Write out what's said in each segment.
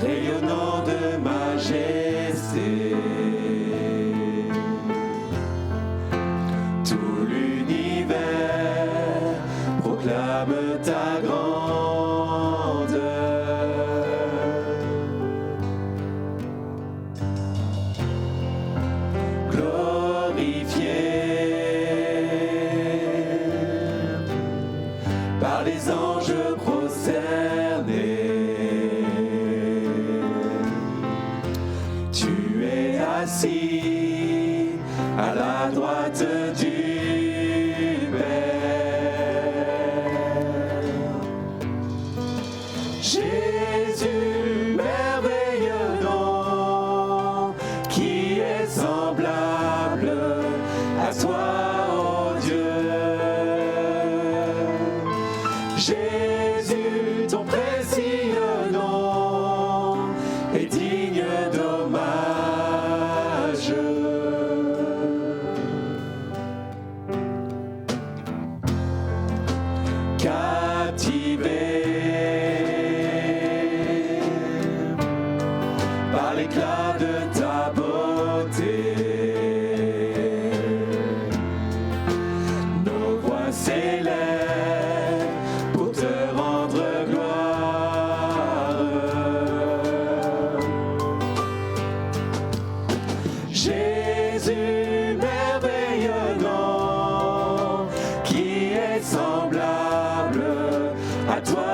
rayonnant de majesté. Tout l'univers proclame ta grandeur. Glorifié par les anges prosternés, tu es assis à la droite du Père. Jésus, merveilleux nom, qui est semblable à toi, ô Dieu. Jésus, ton précieux nom est digne d'hommage. Captivé par l'éclat de ta beauté, nos voix s'élèvent pour te rendre gloire. Jésus, merveilleux nom, qui est semblable à toi,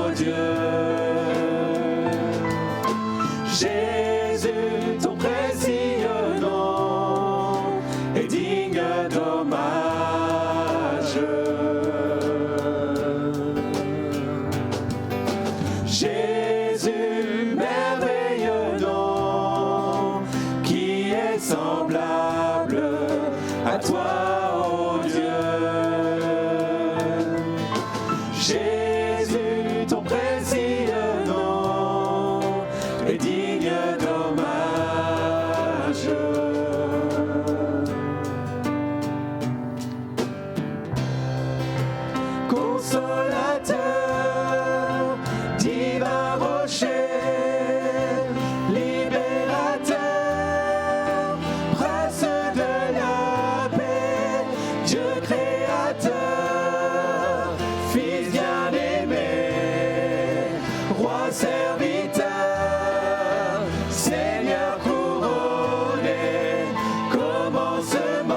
ô Dieu. Jésus, ton précieux nom est digne d'hommage. Jésus, merveilleux nom, qui est semblable à toi, ô Dieu. Jésus, ton précieux nom est digne d'hommage. Consolateur, divin rocher, libérateur, prince de la paix, Dieu créateur, Fils bien-aimé, roi serviteur, Seigneur couronné, commencement,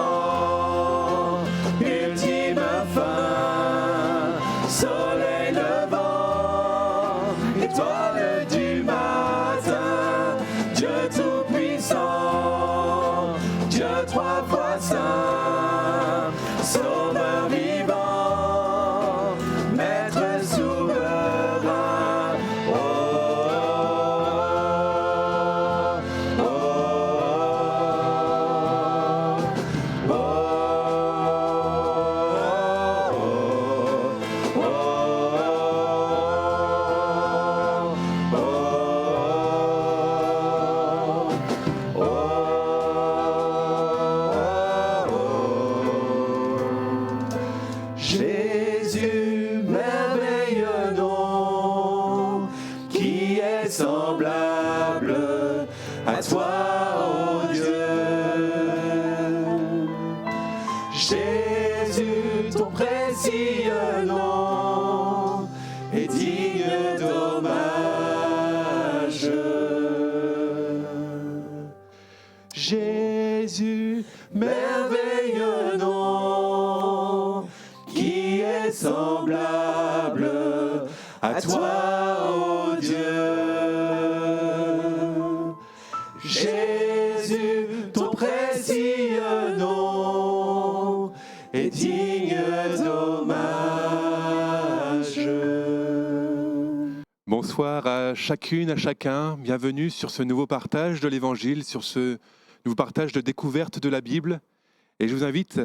ultime fin, soleil levant, étoile du matin, Dieu tout-puissant, Dieu trois fois saint, sauveur vivant, maître souverain. Oh, oh, oh, oh, oh, oh, Jésus, merveilleux nom, qui est semblable à toi, ô Dieu. Jésus, ton précieux nom est digne d'hommage. Jésus, merveilleux nom, qui est semblable à toi, ô Dieu. Jésus, ton précieux nom est digne d'hommage. Bonsoir à chacune, à chacun. Bienvenue sur ce nouveau partage de l'Évangile, sur ce nouveau partage de découverte de la Bible. Et je vous invite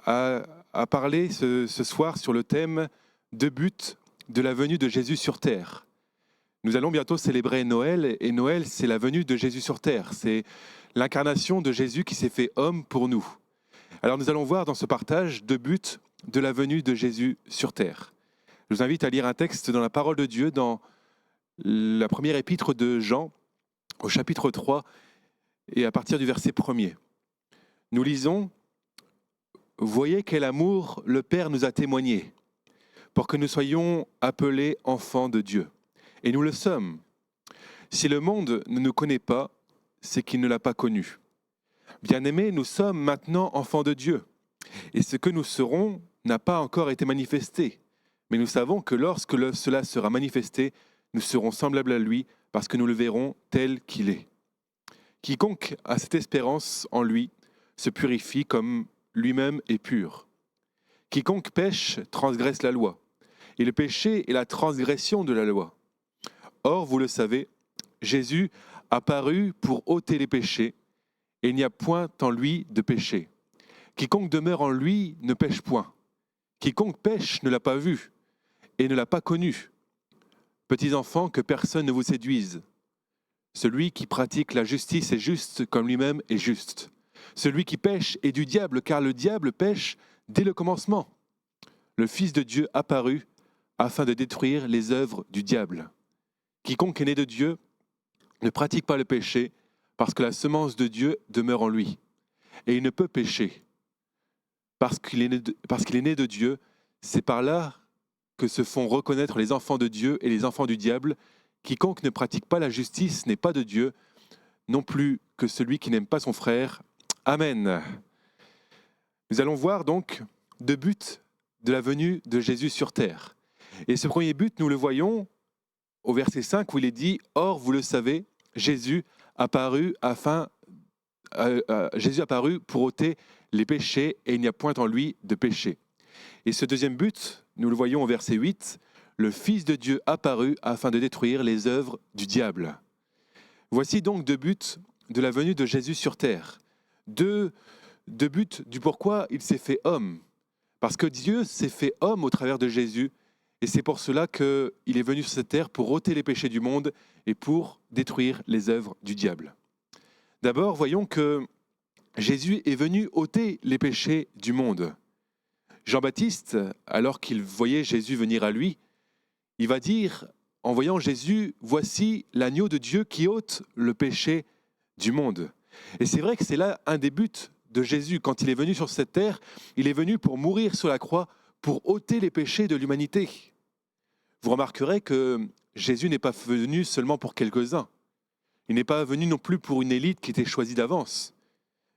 à parler ce soir sur le thème « Deux buts de la venue de Jésus sur terre ». Nous allons bientôt célébrer Noël, et Noël, c'est la venue de Jésus sur terre. C'est l'incarnation de Jésus qui s'est fait homme pour nous. Alors nous allons voir dans ce partage deux buts de la venue de Jésus sur terre. Je vous invite à lire un texte dans la parole de Dieu, dans la première épître de Jean, au chapitre 3, et à partir du verset 1er. Nous lisons « Voyez quel amour le Père nous a témoigné, pour que nous soyons appelés enfants de Dieu. Et nous le sommes. Si le monde ne nous connaît pas, c'est qu'il ne l'a pas connu. Bien-aimés, nous sommes maintenant enfants de Dieu, et ce que nous serons n'a pas encore été manifesté. Mais nous savons que lorsque cela sera manifesté, nous serons semblables à lui, parce que nous le verrons tel qu'il est. Quiconque a cette espérance en lui se purifie comme lui-même est pur. Quiconque pêche transgresse la loi, et le péché est la transgression de la loi. Or, vous le savez, Jésus a paru pour ôter les péchés, et il n'y a point en lui de péché. Quiconque demeure en lui ne pêche point. Quiconque pêche ne l'a pas vu, et ne l'a pas connu. Petits enfants, que personne ne vous séduise. Celui qui pratique la justice est juste comme lui-même est juste. Celui qui pêche est du diable, car le diable pêche dès le commencement. Le Fils de Dieu apparut afin de détruire les œuvres du diable. Quiconque est né de Dieu ne pratique pas le péché, parce que la semence de Dieu demeure en lui. Et il ne peut pécher. Parce qu'il est né de Dieu, c'est par là que se font reconnaître les enfants de Dieu et les enfants du diable. Quiconque ne pratique pas la justice n'est pas de Dieu, non plus que celui qui n'aime pas son frère. Amen. Nous allons voir donc deux buts de la venue de Jésus sur terre. Et ce premier but, nous le voyons au verset 5 où il est dit « Or, vous le savez, Jésus apparut pour ôter les péchés et il n'y a point en lui de péché. » Et ce deuxième but, nous le voyons au verset 8, « Le Fils de Dieu apparut afin de détruire les œuvres du diable. » Voici donc deux buts de la venue de Jésus sur terre. Deux buts du pourquoi il s'est fait homme. Parce que Dieu s'est fait homme au travers de Jésus, et c'est pour cela qu'il est venu sur cette terre pour ôter les péchés du monde et pour détruire les œuvres du diable. D'abord, voyons que Jésus est venu ôter les péchés du monde. Jean-Baptiste, alors qu'il voyait Jésus venir à lui, il va dire, en voyant Jésus, « Voici l'agneau de Dieu qui ôte le péché du monde. » Et c'est vrai que c'est là un des buts de Jésus. Quand il est venu sur cette terre, il est venu pour mourir sur la croix, pour ôter les péchés de l'humanité. Vous remarquerez que Jésus n'est pas venu seulement pour quelques-uns. Il n'est pas venu non plus pour une élite qui était choisie d'avance.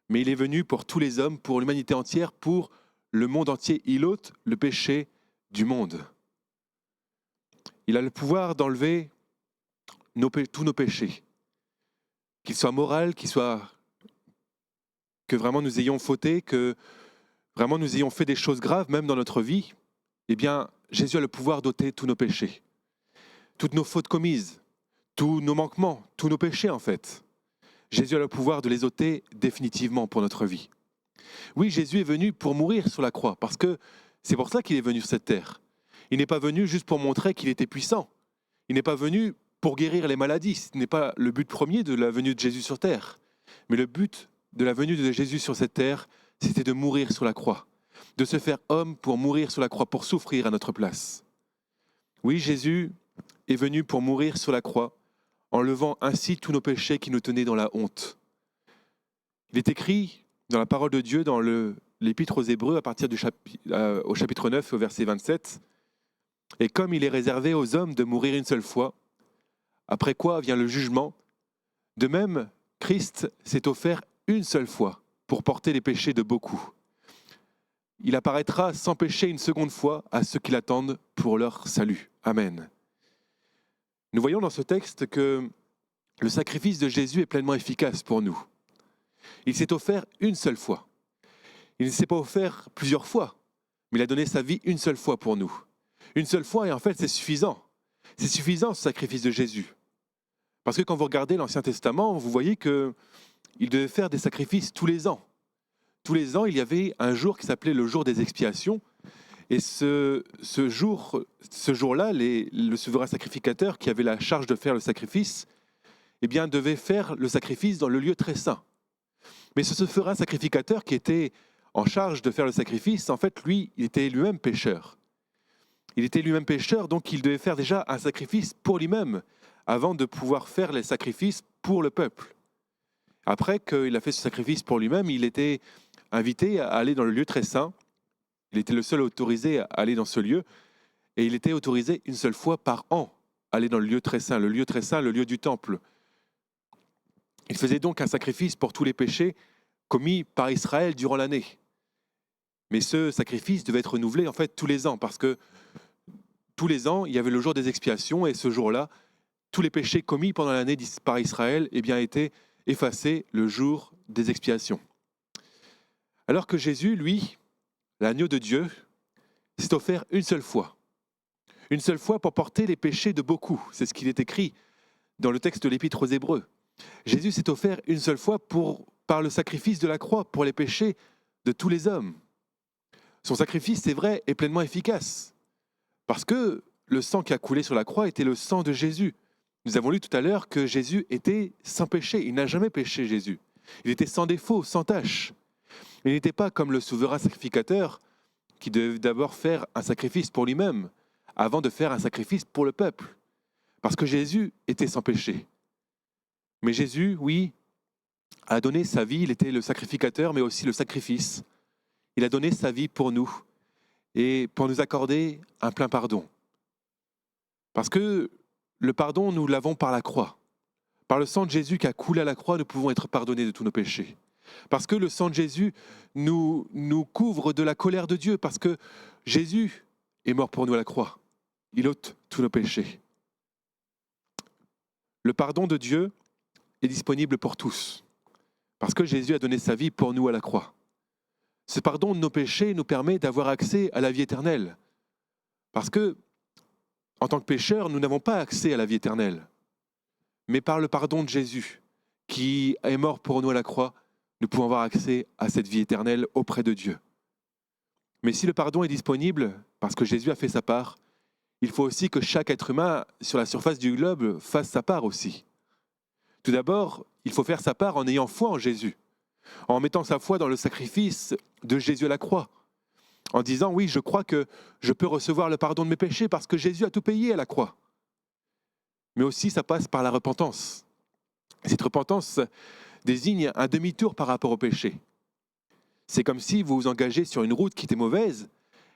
Mais il est venu pour tous les hommes, pour l'humanité entière, pour le monde entier. Il ôte le péché du monde. Il a le pouvoir d'enlever tous nos péchés. Qu'ils soient moraux, que vraiment nous ayons fauté, que vraiment nous ayons fait des choses graves, même dans notre vie, eh bien, Jésus a le pouvoir d'ôter tous nos péchés. Toutes nos fautes commises, tous nos manquements, tous nos péchés en fait. Jésus a le pouvoir de les ôter définitivement pour notre vie. Oui, Jésus est venu pour mourir sur la croix, parce que c'est pour ça qu'il est venu sur cette terre. Il n'est pas venu juste pour montrer qu'il était puissant. Il n'est pas venu pour guérir les maladies. Ce n'est pas le but premier de la venue de Jésus sur terre. Mais le but de la venue de Jésus sur cette terre, c'était de mourir sur la croix, de se faire homme pour mourir sur la croix, pour souffrir à notre place. Oui, Jésus est venu pour mourir sur la croix, enlevant ainsi tous nos péchés qui nous tenaient dans la honte. Il est écrit dans la parole de Dieu, dans l'Épître aux Hébreux, à partir au chapitre 9, au verset 27, « Et comme il est réservé aux hommes de mourir une seule fois, après quoi vient le jugement, de même, Christ s'est offert une seule fois pour porter les péchés de beaucoup. Il apparaîtra sans péché une seconde fois à ceux qui l'attendent pour leur salut. » Amen. Nous voyons dans ce texte que le sacrifice de Jésus est pleinement efficace pour nous. Il s'est offert une seule fois. Il ne s'est pas offert plusieurs fois, mais il a donné sa vie une seule fois pour nous. Une seule fois, et en fait, c'est suffisant. C'est suffisant, ce sacrifice de Jésus. Parce que quand vous regardez l'Ancien Testament, vous voyez qu'il devait faire des sacrifices tous les ans. Tous les ans, il y avait un jour qui s'appelait le jour des expiations. Et ce jour-là, le souverain sacrificateur qui avait la charge de faire le sacrifice, eh bien, devait faire le sacrifice dans le lieu très saint. Mais ce souverain sacrificateur qui était en charge de faire le sacrifice, en fait, lui, il était lui-même pécheur. Il était lui-même pécheur, donc il devait faire déjà un sacrifice pour lui-même, avant de pouvoir faire les sacrifices pour le peuple. Après qu'il a fait ce sacrifice pour lui-même, il était invité à aller dans le lieu très saint. Il était le seul autorisé à aller dans ce lieu. Et il était autorisé une seule fois par an à aller dans le lieu très saint, le lieu du temple. Il faisait donc un sacrifice pour tous les péchés commis par Israël durant l'année. Mais ce sacrifice devait être renouvelé en fait tous les ans, parce que tous les ans, il y avait le jour des expiations, et ce jour-là, tous les péchés commis pendant l'année par Israël étaient effacés le jour des expiations. Alors que Jésus, lui, l'agneau de Dieu, s'est offert une seule fois pour porter les péchés de beaucoup. C'est ce qu'il est écrit dans le texte de l'Épître aux Hébreux. Jésus s'est offert une seule fois par le sacrifice de la croix pour les péchés de tous les hommes. Son sacrifice, c'est vrai, est pleinement efficace, parce que le sang qui a coulé sur la croix était le sang de Jésus. Nous avons lu tout à l'heure que Jésus était sans péché. Il n'a jamais péché, Jésus. Il était sans défaut, sans tache. Il n'était pas comme le souverain sacrificateur qui devait d'abord faire un sacrifice pour lui-même avant de faire un sacrifice pour le peuple. Parce que Jésus était sans péché. Mais Jésus, oui, a donné sa vie. Il était le sacrificateur, mais aussi le sacrifice. Il a donné sa vie pour nous et pour nous accorder un plein pardon. Parce que le pardon, nous l'avons par la croix. Par le sang de Jésus qui a coulé à la croix, nous pouvons être pardonnés de tous nos péchés. Parce que le sang de Jésus nous couvre de la colère de Dieu, parce que Jésus est mort pour nous à la croix. Il ôte tous nos péchés. Le pardon de Dieu est disponible pour tous, parce que Jésus a donné sa vie pour nous à la croix. Ce pardon de nos péchés nous permet d'avoir accès à la vie éternelle, parce que, en tant que pécheurs, nous n'avons pas accès à la vie éternelle. Mais par le pardon de Jésus, qui est mort pour nous à la croix, nous pouvons avoir accès à cette vie éternelle auprès de Dieu. Mais si le pardon est disponible, parce que Jésus a fait sa part, il faut aussi que chaque être humain sur la surface du globe fasse sa part aussi. Tout d'abord, il faut faire sa part en ayant foi en Jésus, en mettant sa foi dans le sacrifice de Jésus à la croix, en disant « Oui, je crois que je peux recevoir le pardon de mes péchés parce que Jésus a tout payé à la croix. » Mais aussi, ça passe par la repentance. Cette repentance désigne un demi-tour par rapport au péché. C'est comme si vous vous engagez sur une route qui était mauvaise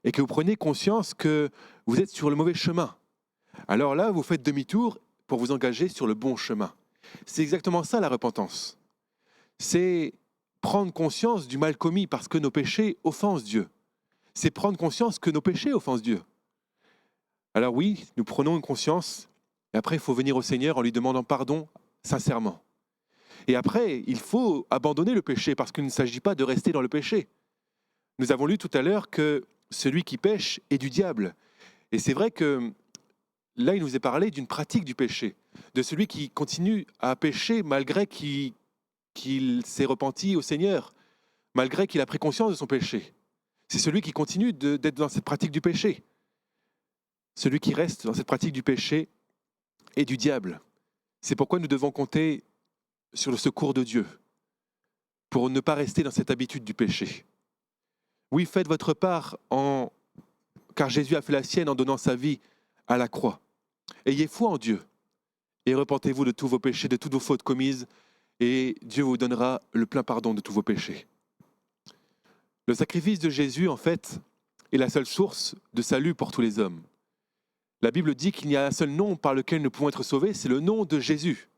et que vous prenez conscience que vous êtes sur le mauvais chemin. Alors là, vous faites demi-tour pour vous engager sur le bon chemin. C'est exactement ça la repentance. C'est prendre conscience du mal commis parce que nos péchés offensent Dieu. C'est prendre conscience que nos péchés offensent Dieu. Alors oui, nous prenons une conscience, et après il faut venir au Seigneur en lui demandant pardon sincèrement. Et après, il faut abandonner le péché parce qu'il ne s'agit pas de rester dans le péché. Nous avons lu tout à l'heure que celui qui pêche est du diable. Et c'est vrai que là, il nous est parlé d'une pratique du péché, de celui qui continue à pécher malgré qu'il s'est repenti au Seigneur, malgré qu'il a pris conscience de son péché. C'est celui qui continue d'être dans cette pratique du péché. Celui qui reste dans cette pratique du péché est du diable. C'est pourquoi nous devons compter sur le secours de Dieu pour ne pas rester dans cette habitude du péché. Oui, faites votre part car Jésus a fait la sienne en donnant sa vie à la croix. Ayez foi en Dieu et repentez-vous de tous vos péchés, de toutes vos fautes commises, et Dieu vous donnera le plein pardon de tous vos péchés. Le sacrifice de Jésus, en fait, est la seule source de salut pour tous les hommes. La Bible dit qu'il y a un seul nom par lequel nous pouvons être sauvés, c'est le nom de Jésus.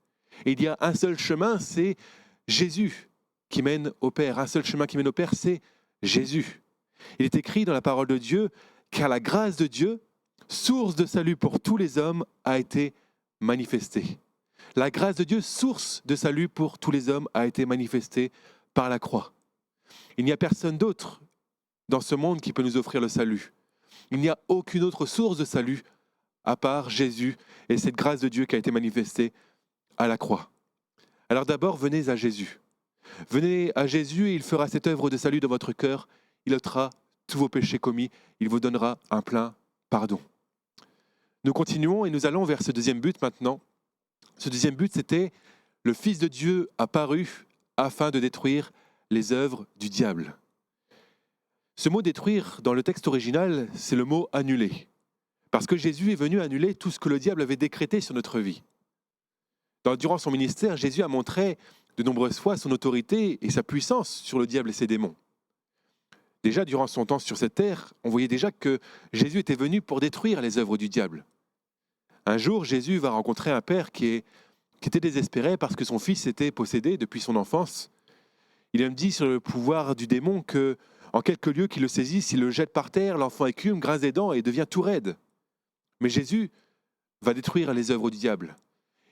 Et il y a un seul chemin, c'est Jésus qui mène au Père. Un seul chemin qui mène au Père, c'est Jésus. Il est écrit dans la parole de Dieu, car la grâce de Dieu, source de salut pour tous les hommes, a été manifestée. La grâce de Dieu, source de salut pour tous les hommes, a été manifestée par la croix. Il n'y a personne d'autre dans ce monde qui peut nous offrir le salut. Il n'y a aucune autre source de salut à part Jésus et cette grâce de Dieu qui a été manifestée à la croix. Alors d'abord, venez à Jésus. Venez à Jésus et il fera cette œuvre de salut dans votre cœur. Il ôtera tous vos péchés commis. Il vous donnera un plein pardon. Nous continuons et nous allons vers ce deuxième but maintenant. Ce deuxième but, c'était le Fils de Dieu apparu afin de détruire les œuvres du diable. Ce mot « détruire » dans le texte original, c'est le mot « annuler ». Parce que Jésus est venu annuler tout ce que le diable avait décrété sur notre vie. Durant son ministère, Jésus a montré de nombreuses fois son autorité et sa puissance sur le diable et ses démons. Déjà, durant son temps sur cette terre, on voyait déjà que Jésus était venu pour détruire les œuvres du diable. Un jour, Jésus va rencontrer un père qui était désespéré parce que son fils était possédé depuis son enfance. Il même dit sur le pouvoir du démon que, en quelques lieux qu'il le saisisse, il le jette par terre, l'enfant écume, grince des dents et devient tout raide. Mais Jésus va détruire les œuvres du diable.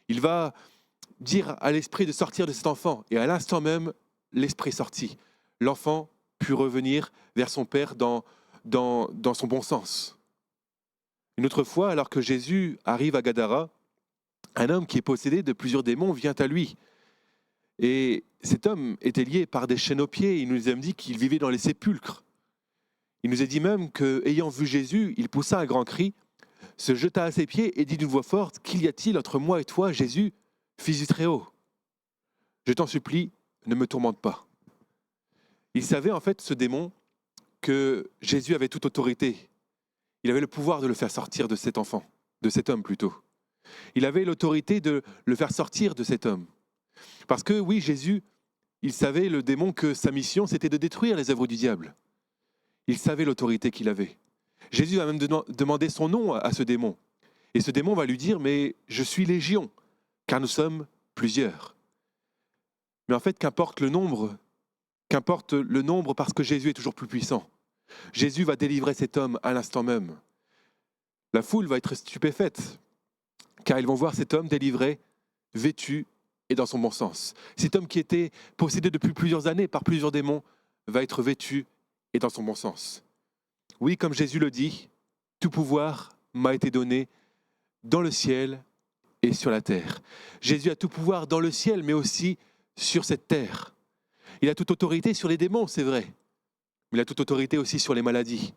Il va dire à l'esprit de sortir de cet enfant, et à l'instant même, l'esprit sortit. L'enfant put revenir vers son père dans son bon sens. Une autre fois, alors que Jésus arrive à Gadara, un homme qui est possédé de plusieurs démons vient à lui. Et cet homme était lié par des chaînes aux pieds. Il nous a dit qu'il vivait dans les sépulcres. Il nous a dit même qu'ayant vu Jésus, il poussa un grand cri, se jeta à ses pieds et dit d'une voix forte, « Qu'y a-t-il entre moi et toi, Jésus, fils du Très-Haut ? Je t'en supplie, ne me tourmente pas. » Il savait en fait, ce démon, que Jésus avait toute autorité. Il avait le pouvoir de le faire sortir de cet enfant, de cet homme plutôt. Il avait l'autorité de le faire sortir de cet homme. Parce que oui, Jésus, il savait, le démon, que sa mission, c'était de détruire les œuvres du diable. Il savait l'autorité qu'il avait. Jésus a même demandé son nom à ce démon. Et ce démon va lui dire, mais je suis légion, car nous sommes plusieurs. Mais en fait, qu'importe le nombre parce que Jésus est toujours plus puissant. Jésus va délivrer cet homme à l'instant même. La foule va être stupéfaite, car ils vont voir cet homme délivré, vêtu et dans son bon sens. Cet homme qui était possédé depuis plusieurs années par plusieurs démons va être vêtu et dans son bon sens. Oui, comme Jésus le dit, tout pouvoir m'a été donné dans le ciel et sur la terre. Jésus a tout pouvoir dans le ciel, mais aussi sur cette terre. Il a toute autorité sur les démons, c'est vrai, mais il a toute autorité aussi sur les maladies,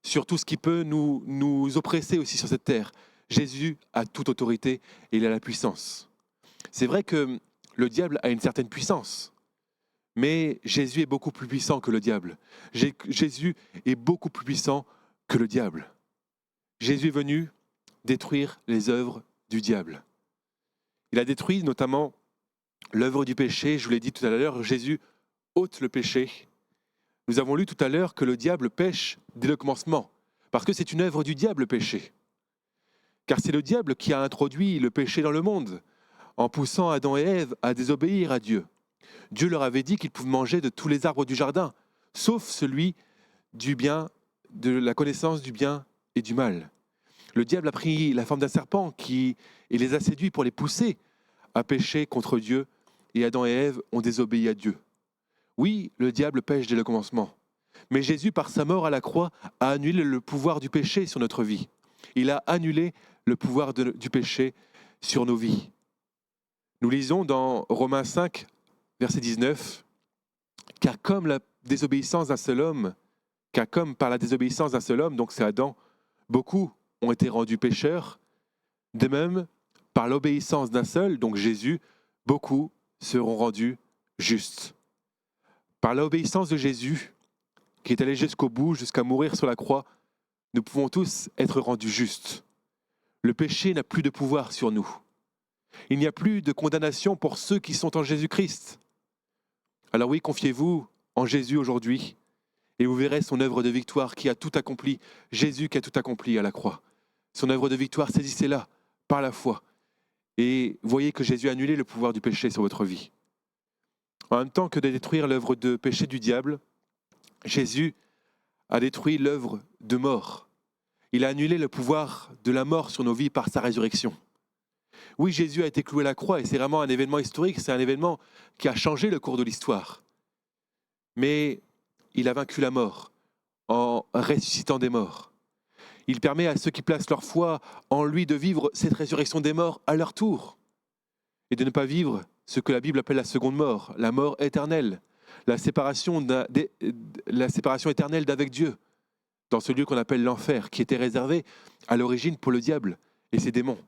sur tout ce qui peut nous oppresser aussi sur cette terre. Jésus a toute autorité et il a la puissance. C'est vrai que le diable a une certaine puissance, mais Jésus est beaucoup plus puissant que le diable. Jésus est beaucoup plus puissant que le diable. Jésus est venu détruire les œuvres du diable. Il a détruit notamment l'œuvre du péché. Je vous l'ai dit tout à l'heure, Jésus ôte le péché. Nous avons lu tout à l'heure que le diable pêche dès le commencement, parce que c'est une œuvre du diable, le péché. Car c'est le diable qui a introduit le péché dans le monde, en poussant Adam et Ève à désobéir à Dieu. Dieu leur avait dit qu'ils pouvaient manger de tous les arbres du jardin, sauf celui du bien, de la connaissance du bien et du mal. Le diable a pris la forme d'un serpent et les a séduits pour les pousser à pécher contre Dieu, et Adam et Ève ont désobéi à Dieu. Oui, le diable pêche dès le commencement, mais Jésus, par sa mort à la croix, a annulé le pouvoir du péché sur notre vie. Il a annulé le pouvoir du péché sur nos vies. Nous lisons dans Romains 5, verset 19, « Car comme par la désobéissance d'un seul homme, donc c'est Adam, beaucoup ont été rendus pécheurs, de même, par l'obéissance d'un seul, donc Jésus, beaucoup seront rendus justes. » Par l'obéissance de Jésus, qui est allé jusqu'au bout, jusqu'à mourir sur la croix, nous pouvons tous être rendus justes. Le péché n'a plus de pouvoir sur nous. Il n'y a plus de condamnation pour ceux qui sont en Jésus-Christ. Alors oui, confiez-vous en Jésus aujourd'hui et vous verrez son œuvre de victoire qui a tout accompli. Jésus qui a tout accompli à la croix. Son œuvre de victoire, saisissez-la par la foi. Et voyez que Jésus a annulé le pouvoir du péché sur votre vie. En même temps que de détruire l'œuvre de péché du diable, Jésus a détruit l'œuvre de mort. Il a annulé le pouvoir de la mort sur nos vies par sa résurrection. Oui, Jésus a été cloué à la croix et c'est vraiment un événement historique, c'est un événement qui a changé le cours de l'histoire. Mais il a vaincu la mort en ressuscitant des morts. Il permet à ceux qui placent leur foi en lui de vivre cette résurrection des morts à leur tour et de ne pas vivre ce que la Bible appelle la seconde mort, la mort éternelle, la séparation éternelle d'avec Dieu, dans ce lieu qu'on appelle l'enfer, qui était réservé à l'origine pour le diable et ses démons.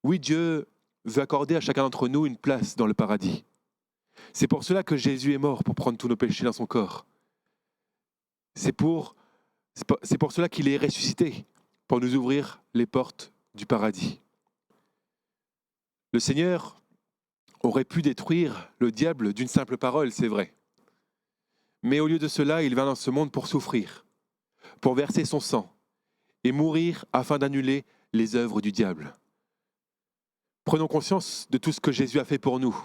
Oui, Dieu veut accorder à chacun d'entre nous une place dans le paradis. C'est pour cela que Jésus est mort, pour prendre tous nos péchés dans son corps. C'est pour cela qu'il est ressuscité, pour nous ouvrir les portes du paradis. Le Seigneur aurait pu détruire le diable d'une simple parole, c'est vrai. Mais au lieu de cela, il vint dans ce monde pour souffrir, pour verser son sang et mourir afin d'annuler les œuvres du diable. Prenons conscience de tout ce que Jésus a fait pour nous.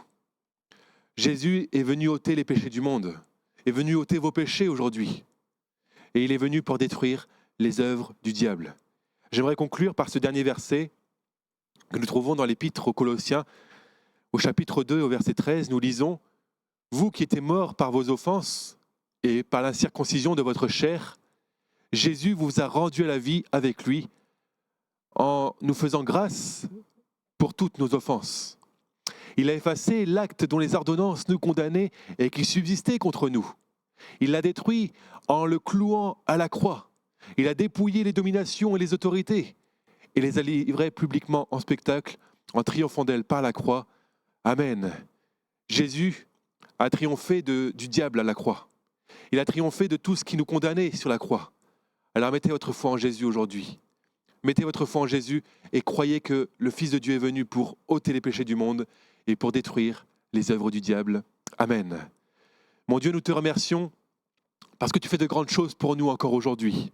Jésus est venu ôter les péchés du monde, est venu ôter vos péchés aujourd'hui. Et il est venu pour détruire les œuvres du diable. J'aimerais conclure par ce dernier verset que nous trouvons dans l'Épître aux Colossiens, au chapitre 2, au verset 13, nous lisons « Vous qui étiez morts par vos offenses et par l'incirconcision de votre chair, Jésus vous a rendu à la vie avec lui en nous faisant grâce pour toutes nos offenses. Il a effacé l'acte dont les ordonnances nous condamnaient et qui subsistait contre nous. Il l'a détruit en le clouant à la croix. Il a dépouillé les dominations et les autorités et les a livrées publiquement en spectacle en triomphant d'elles par la croix. Amen. Jésus a triomphé du diable à la croix. Il a triomphé de tout ce qui nous condamnait sur la croix. Alors mettez votre foi en Jésus aujourd'hui. Mettez votre foi en Jésus et croyez que le Fils de Dieu est venu pour ôter les péchés du monde et pour détruire les œuvres du diable. Amen. Mon Dieu, nous te remercions parce que tu fais de grandes choses pour nous encore aujourd'hui.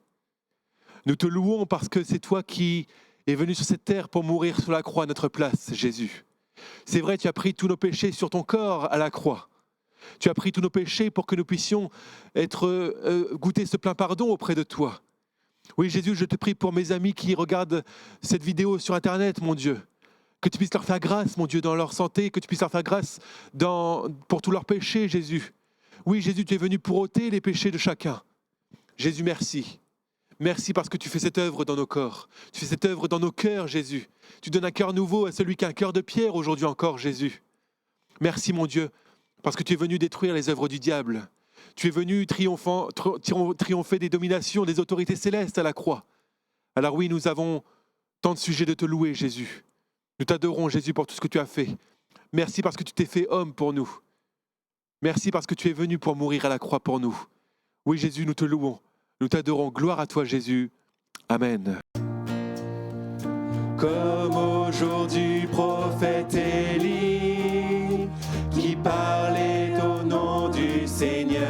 Nous te louons parce que c'est toi qui es venu sur cette terre pour mourir sur la croix à notre place, Jésus. C'est vrai, tu as pris tous nos péchés sur ton corps à la croix. Tu as pris tous nos péchés pour que nous puissions goûter ce plein pardon auprès de toi. Oui, Jésus, je te prie pour mes amis qui regardent cette vidéo sur Internet, mon Dieu. Que tu puisses leur faire grâce, mon Dieu, dans leur santé, que tu puisses leur faire grâce pour tous leurs péchés, Jésus. Oui, Jésus, tu es venu pour ôter les péchés de chacun. Jésus, merci. Merci parce que tu fais cette œuvre dans nos corps. Tu fais cette œuvre dans nos cœurs, Jésus. Tu donnes un cœur nouveau à celui qui a un cœur de pierre aujourd'hui encore, Jésus. Merci, mon Dieu, parce que tu es venu détruire les œuvres du diable. Tu es venu triompher des dominations, des autorités célestes à la croix. Alors oui, nous avons tant de sujets de te louer, Jésus. Nous t'adorons, Jésus, pour tout ce que tu as fait. Merci parce que tu t'es fait homme pour nous. Merci parce que tu es venu pour mourir à la croix pour nous. Oui, Jésus, nous te louons. Nous t'adorons. Gloire à toi, Jésus. Amen. Comme au jour du prophète Élie, qui parlait au nom du Seigneur,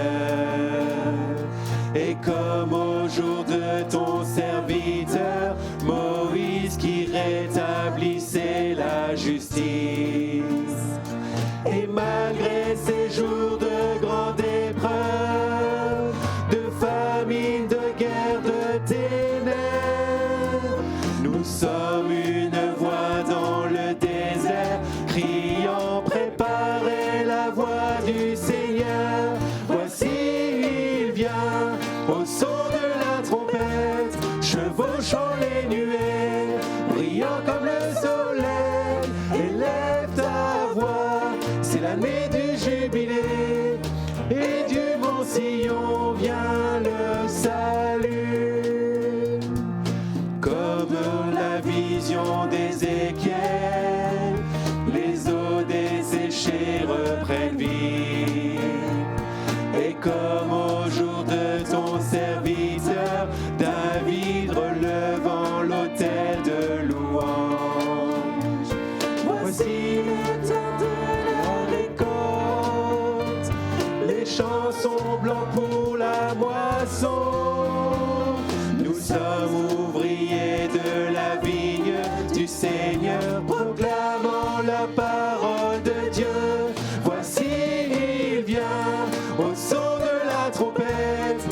et comme au jour de ton serviteur Moïse, qui rétablissait la justice. Et malgré ces jours de grande épreuve, de famine, de guerre, de ténèbres, nous sommes une voix dans le désert, criant, préparez la voie du Seigneur. Voici, il vient, au son de la trompette, chevauchant les nuées, brillant comme le soleil. Élève ta voix, c'est l'année du jubilé, et du mont Sion vient le salut. Comme la vision d'Ézéchiel, les eaux desséchées reprennent vie. Et comme au jour de ton serviteur David, relevant l'autel de louange. Voici le temps de la récolte, les champs sont blancs pour la moisson. Nous sommes ouvriers de la vigne du Seigneur, proclamant la parole de Dieu. Voici, il vient, au son de la trompette,